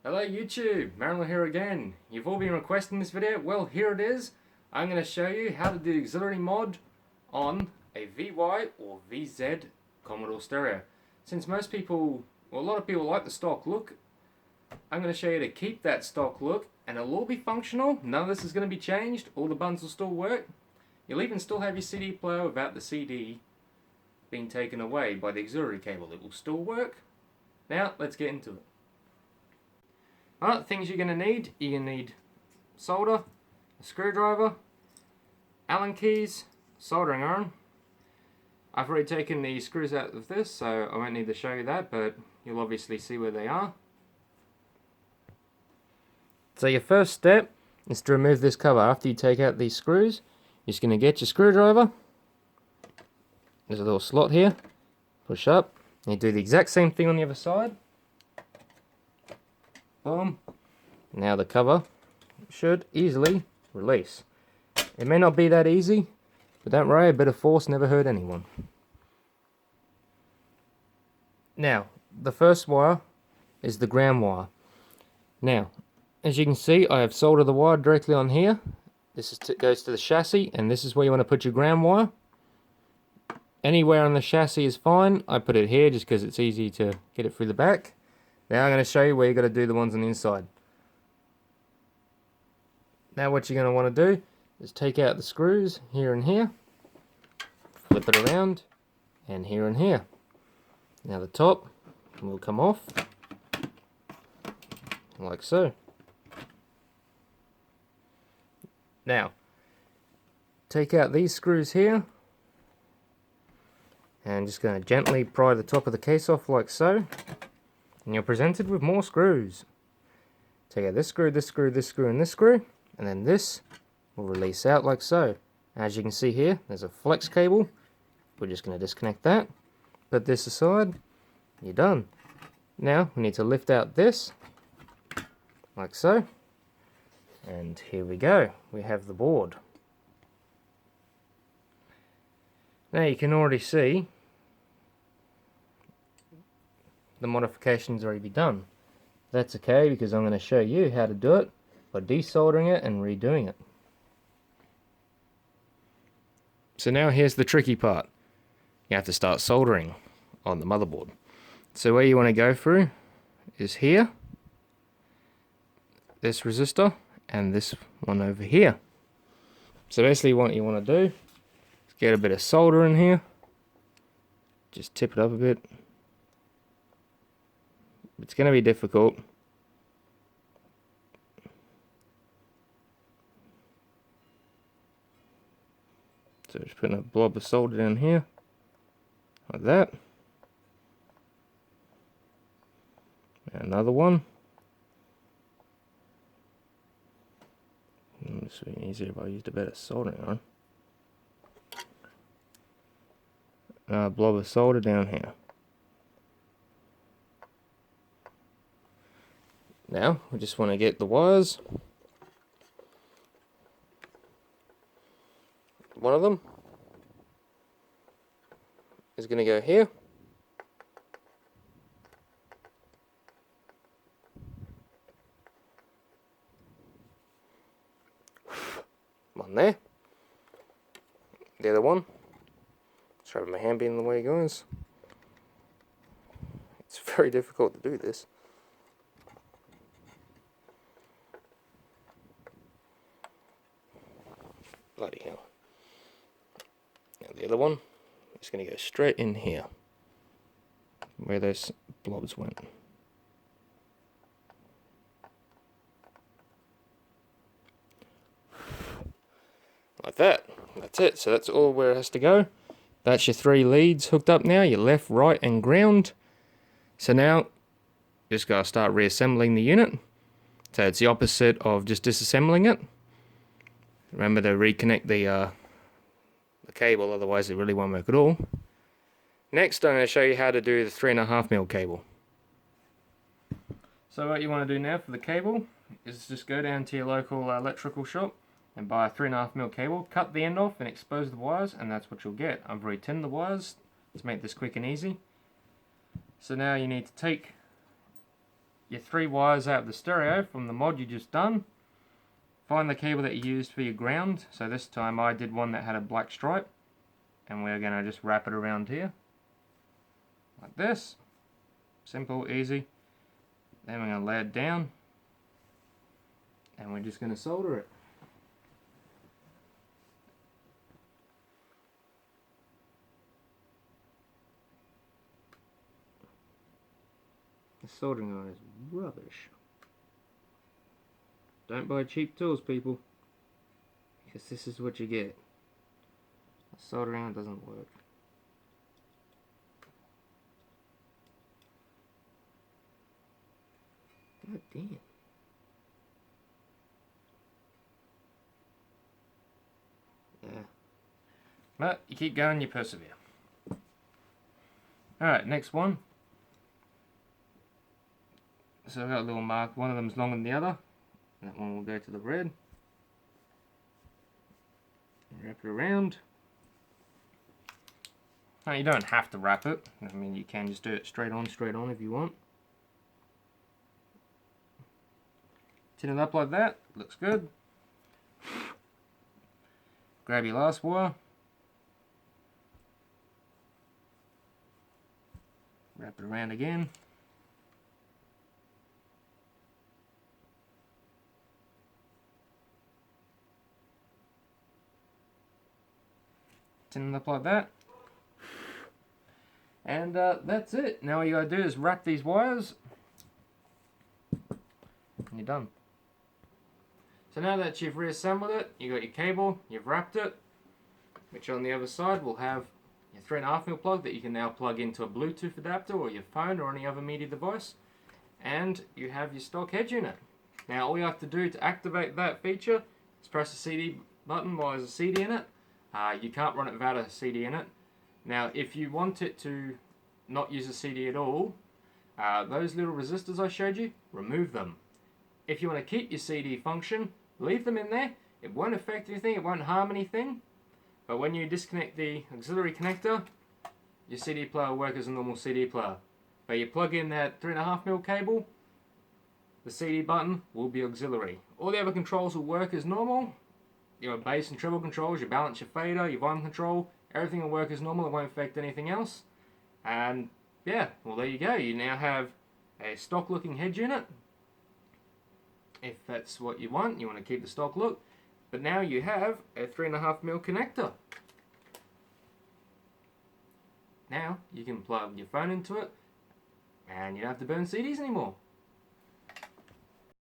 Hello YouTube, Marilyn here again. You've all been requesting this video. Well, here it is. I'm going to show you how to do the auxiliary mod on a VY or VZ Commodore stereo. Since most people, well, a lot of people like the stock look, I'm going to show you to keep that stock look and it'll all be functional. None of this is going to be changed. All the buttons will still work. You'll even still have your CD player without the CD being taken away by the auxiliary cable. It will still work. Now, let's get into it. Alright, things you're going to need. You're going to need solder, a screwdriver, Allen keys, soldering iron. I've already taken the screws out of this, so I won't need to show you that, but you'll obviously see where they are. So your first step is to remove this cover. After you take out these screws, you're just going to get your screwdriver. There's a little slot here. Push up. And you do the exact same thing on the other side. Boom. Now the cover should easily release. It may not be that easy, but don't worry, a bit of force never hurt anyone. Now, the first wire is the ground wire. Now, as you can see, I have soldered the wire directly on here. This goes to the chassis, and this is where you want to put your ground wire. Anywhere on the chassis is fine. I put it here just because it's easy to get it through the back. Now I'm going to show you where you've got to do the ones on the inside. Now what you're going to want to do is take out the screws here and here, flip it around, and here and here. Now the top will come off, like so. Now, take out these screws here, and just going to gently pry the top of the case off like so. And you're presented with more screws. Take out this screw, this screw, this screw, and this screw, and then this will release out like so. As you can see here, there's a flex cable. We're just going to disconnect that, put this aside, you're done. Now we need to lift out this, like so, and here we go. We have the board. Now you can already see the modifications already be done. That's okay because I'm going to show you how to do it by desoldering it and redoing it. So now here's the tricky part. You have to start soldering on the motherboard. So where you want to go through is here, this resistor, and this one over here. So basically what you want to do is get a bit of solder in here, just tip it up a bit. It's going to be difficult. So just putting a blob of solder down here, like that. And another one. This would be easier if I used a better soldering iron. A blob of solder down here. Now, we just want to get the wires. One of them is going to go here. One there. The other one. Sorry for my hand being in the way, guys. It's very difficult to do this. Bloody hell. Now the other one is going to go straight in here, where those blobs went. Like that. That's it. So that's all where it has to go. That's your three leads hooked up now, your left, right, and ground. So now, just got to start reassembling the unit. So it's the opposite of just disassembling it. Remember to reconnect the cable, otherwise it really won't work at all. Next, I'm going to show you how to do the 3.5mm cable. So what you want to do now for the cable is just go down to your local electrical shop and buy a 3.5mm cable, cut the end off and expose the wires, and that's what you'll get. I've already tinned the wires to make this quick and easy. So now you need to take your 3 wires out of the stereo from the mod you just done. Find the cable that you used for your ground. So this time I did one that had a black stripe. And we're going to just wrap it around here. Like this. Simple, easy. Then we're going to lay it down. And we're just going to solder it. The soldering iron is rubbish. Don't buy cheap tools, people. Because this is what you get. The soldering iron doesn't work. God damn. Yeah. But you keep going, you persevere. Alright, next one. So I've got a little mark, one of them's longer than the other. That one will go to the red. Wrap it around. Now you don't have to wrap it. I mean, you can just do it straight on if you want. Tin it up like that. Looks good. Grab your last wire. Wrap it around again. Tin it up like that. And that's it. Now all you gotta do is wrap these wires. And you're done. So now that you've reassembled it, you got your cable, you've wrapped it, which on the other side will have your 3.5mm plug that you can now plug into a Bluetooth adapter or your phone or any other media device. And you have your stock head unit. Now all you have to do to activate that feature is press the CD button while there's a CD in it. You can't run it without a CD in it. Now if you want it to not use a CD at all, those little resistors I showed you, remove them. If you want to keep your CD function, leave them in there. It won't affect anything, it won't harm anything. But when you disconnect the auxiliary connector, your CD player will work as a normal CD player. But you plug in that 3.5mm cable, the CD button will be auxiliary. All the other controls will work as normal. Your bass and treble controls, your balance, your fader, your volume control, everything will work as normal, it won't affect anything else. And yeah, well there you go. You now have a stock looking head unit. If that's what you want to keep the stock look. But now you have a 3.5mm connector. Now you can plug your phone into it and you don't have to burn CDs anymore.